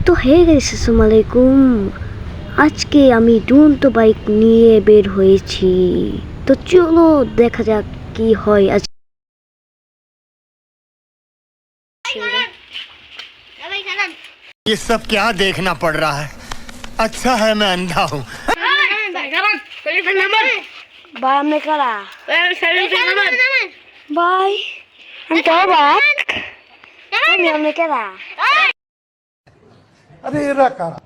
তো hey guys, আসসালামু আলাইকুম। আজকে আমি দুরন্ত বাইক নিয়ে বের হয়েছি। তো চলো দেখা যাক কি হয় আজ। ये सब क्या देखना पड़ रहा है। अच्छा है मैं अंधा हूँ। ভাই আপনি কারা? ভাই আমি তো অবাক, আমি আপনি কারা? আরে এরা কারা,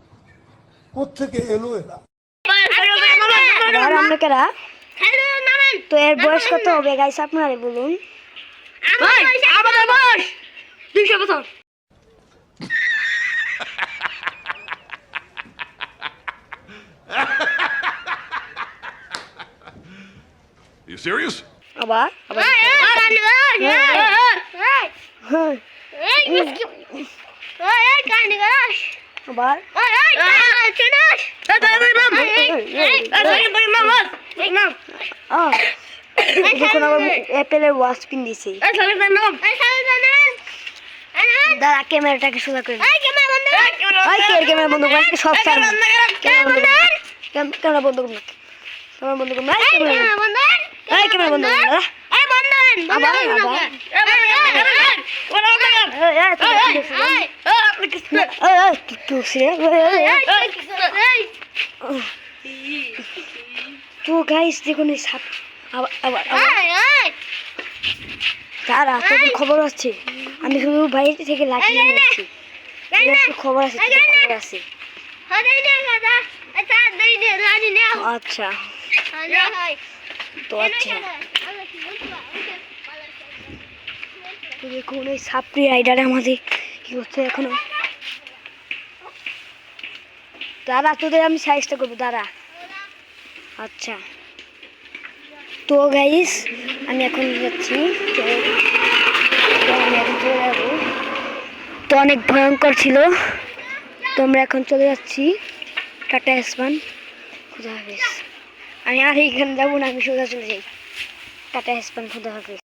কোত্থেকে এলো এরা? ভাই আপনি কারা? তো এর বয়স কত হবে গাইস আপনারা বলুন। আমাদের বয়স 200 বছর। You serious? আবার আবার আবার দেখুন আবার অ্যাপেলের ওয়াচ পিন দিছি। দাঁড়া ক্যামেরাটাকে সোজা করে ক্যামেরা বন্ধ করে সব ক্যামেরা বন্ধ করুন, ক্যামেরা বন্ধ করুন, ক্যামেরা বন্ধ করুন। তো গাইস দেখুন এই সাপ আবার তারা তোদের খবর আছে, আমি শুধু বাইরে থেকে লাগিয়ে নিয়েছি। খবর আছে, খবর আছে। আচ্ছা তো আচ্ছা তো দেখুন এই সাপড়ি রাইডার আমাদের কি হচ্ছে এখনো। দাঁড়া তোদের আমি সাইজটা করবো, দাঁড়া। আচ্ছা তো গাইস আমি এখন যাচ্ছি, আমি এখন চলে যাবো। তো অনেক ভয়ঙ্কর ছিল, তো আমরা এখন চলে যাচ্ছি। টাটা আসমান, খুদা হাফিজ। আমি আর এইখানে যাবো না, আমি সোজা চলে যাই। টাটা আসমান, খুদা হাফিজ।